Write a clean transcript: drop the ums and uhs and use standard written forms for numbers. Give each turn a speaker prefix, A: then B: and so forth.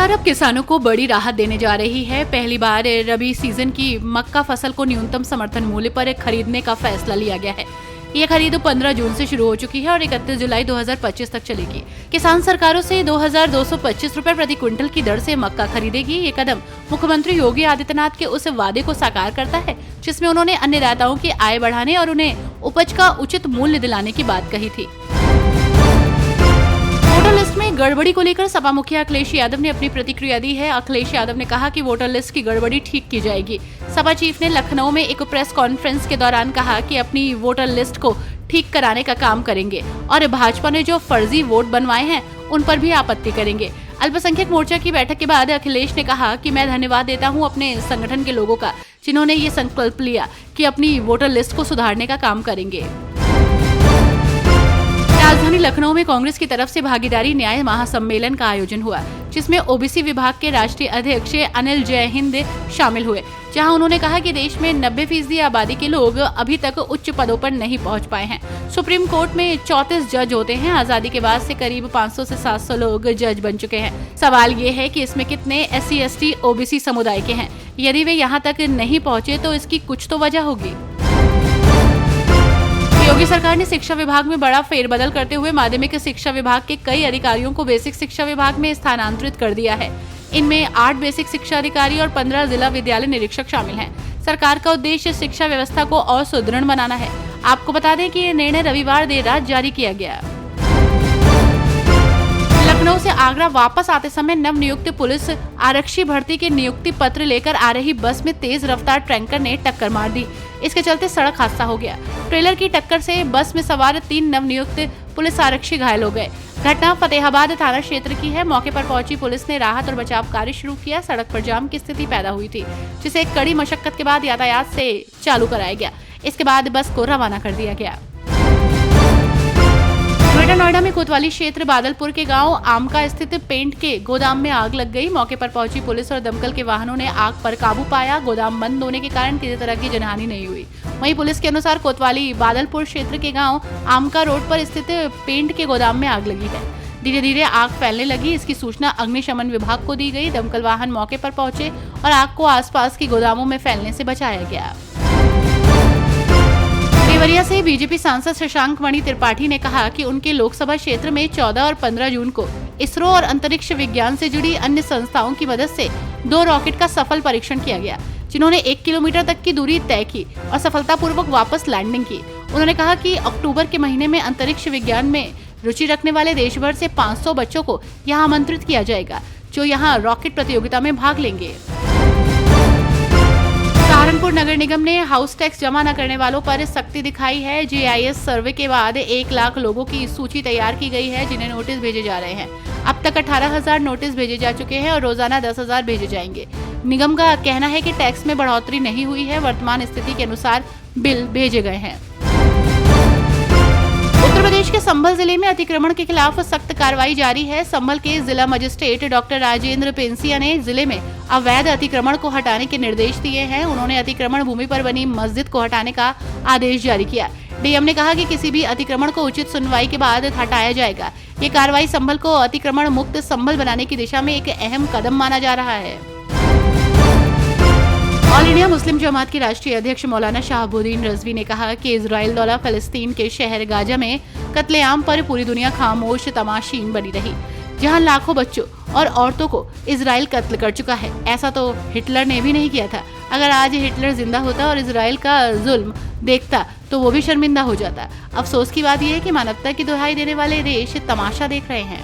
A: सरकार अब किसानों को बड़ी राहत देने जा रही है। पहली बार रबी सीजन की मक्का फसल को न्यूनतम समर्थन मूल्य पर खरीदने का फैसला लिया गया है। ये खरीद 15 जून से शुरू हो चुकी है और 31 जुलाई 2025 तक चलेगी। किसान सरकारों से 2225 रुपए प्रति क्विंटल की दर से मक्का खरीदेगी। ये कदम मुख्यमंत्री योगी आदित्यनाथ के उस वादे को साकार करता है जिसमें उन्होंने अन्नदाताओं की आय बढ़ाने और उन्हें उपज का उचित मूल्य दिलाने की बात कही थी। वोटर लिस्ट में गड़बड़ी को लेकर सपा मुखिया अखिलेश यादव ने अपनी प्रतिक्रिया दी है। अखिलेश यादव ने कहा कि वोटर लिस्ट की गड़बड़ी ठीक की जाएगी। सपा चीफ ने लखनऊ में एक प्रेस कॉन्फ्रेंस के दौरान कहा कि अपनी वोटर लिस्ट को ठीक कराने का काम करेंगे और भाजपा ने जो फर्जी वोट बनवाए हैं उन पर भी आपत्ति करेंगे। अल्पसंख्यक मोर्चा की बैठक के बाद अखिलेश ने कहा कि मैं धन्यवाद देता हूं अपने संगठन के लोगों का जिन्होंने ये संकल्प लिया कि अपनी वोटर लिस्ट को सुधारने का काम करेंगे। राजधानी लखनऊ में कांग्रेस की तरफ से भागीदारी न्याय महासम्मेलन का आयोजन हुआ जिसमें ओबीसी विभाग के राष्ट्रीय अध्यक्ष अनिल जयहिंद शामिल हुए, जहां उन्होंने कहा कि देश में 90% आबादी के लोग अभी तक उच्च पदों पर नहीं पहुंच पाए हैं। सुप्रीम कोर्ट में 34 जज होते हैं। आजादी के बाद से करीब 500 से 700 लोग जज बन चुके हैं। सवाल ये है कि इसमें कितने SC ST OBC समुदाय के हैं। यदि वे यहाँ तक नहीं पहुँचे तो इसकी कुछ तो वजह होगी। योगी सरकार ने शिक्षा विभाग में बड़ा फेरबदल करते हुए माध्यमिक शिक्षा विभाग के कई अधिकारियों को बेसिक शिक्षा विभाग में स्थानांतरित कर दिया है। इनमें 8 बेसिक शिक्षा अधिकारी और 15 जिला विद्यालय निरीक्षक शामिल हैं। सरकार का उद्देश्य शिक्षा व्यवस्था को और सुदृढ़ बनाना है। आपको बता दें कि ये निर्णय रविवार देर रात जारी किया गया। लखनऊ से आगरा वापस आते समय नव नियुक्त पुलिस आरक्षी भर्ती के नियुक्ति पत्र लेकर आ रही बस में तेज रफ्तार टैंकर ने टक्कर मार दी। इसके चलते सड़क हादसा हो गया। ट्रेलर की टक्कर से बस में सवार 3 नव नियुक्त पुलिस आरक्षी घायल हो गए। घटना फतेहाबाद थाना क्षेत्र की है। मौके पर पहुंची पुलिस ने राहत और बचाव कार्य शुरू किया। सड़क पर जाम की स्थिति पैदा हुई थी जिसे कड़ी मशक्कत के बाद यातायात से चालू कराया गया। इसके बाद बस को रवाना कर दिया गया। ग्रेटर नोएडा में कोतवाली क्षेत्र बादलपुर के गांव आमका स्थित पेंट के गोदाम में आग लग गई। मौके पर पहुंची पुलिस और दमकल के वाहनों ने आग पर काबू पाया। गोदाम बंद होने के कारण किसी तरह की जनहानि नहीं हुई। वहीं पुलिस के अनुसार कोतवाली बादलपुर क्षेत्र के गांव आमका रोड पर स्थित पेंट के गोदाम में आग लगी है। धीरे धीरे आग फैलने लगी। इसकी सूचना अग्निशमन विभाग को दी गई। दमकल वाहन मौके पर पहुंचे और आग को आसपास के गोदामों में फैलने से बचाया गया। देवरिया से बीजेपी सांसद शशांक मणि त्रिपाठी ने कहा कि उनके लोकसभा क्षेत्र में 14 और 15 जून को इसरो और अंतरिक्ष विज्ञान से जुड़ी अन्य संस्थाओं की मदद से 2 रॉकेट का सफल परीक्षण किया गया जिन्होंने 1 किलोमीटर तक की दूरी तय की और सफलतापूर्वक वापस लैंडिंग की। उन्होंने कहा कि अक्टूबर के महीने में अंतरिक्ष विज्ञान में रुचि रखने वाले देश भर से 500 बच्चों को यहाँ आमंत्रित किया जाएगा जो यहाँ रॉकेट प्रतियोगिता में भाग लेंगे। सहारनपुर नगर निगम ने हाउस टैक्स जमा न करने वालों पर सख्ती दिखाई है। GIS सर्वे के बाद 1 लाख लोगों की सूची तैयार की गई है जिन्हें नोटिस भेजे जा रहे हैं। अब तक 18,000 नोटिस भेजे जा चुके हैं और रोजाना 10,000 भेजे जाएंगे। निगम का कहना है कि टैक्स में बढ़ोतरी नहीं हुई है। वर्तमान स्थिति के अनुसार बिल भेजे गए हैं। उत्तर प्रदेश के संभल जिले में अतिक्रमण के खिलाफ सख्त कार्रवाई जारी है। संभल के जिला मजिस्ट्रेट डॉक्टर राजेंद्र पेंसिया ने जिले में अवैध अतिक्रमण को हटाने के निर्देश दिए हैं। उन्होंने अतिक्रमण भूमि पर बनी मस्जिद को हटाने का आदेश जारी किया। DM ने कहा कि किसी भी अतिक्रमण को उचित सुनवाई के बाद हटाया जाएगा। ये कार्रवाई संभल को अतिक्रमण मुक्त संभल बनाने की दिशा में एक अहम कदम माना जा रहा है। ऑल इंडिया मुस्लिम जमात के राष्ट्रीय अध्यक्ष मौलाना शहाबुद्दीन रिजवी ने कहा कि इजराइल द्वारा फलस्तीन के शहर गाजा में कत्लेआम पर पूरी दुनिया खामोश तमाशीन बनी रही, जहां लाखों बच्चों और औरतों को इजराइल कत्ल कर चुका है। ऐसा तो हिटलर ने भी नहीं किया था। अगर आज हिटलर जिंदा होता और इजराइल का जुल्म देखता तो वो भी शर्मिंदा हो जाता। अफसोस की बात यह है कि मानवता की दुहाई देने वाले देश तमाशा देख रहे हैं।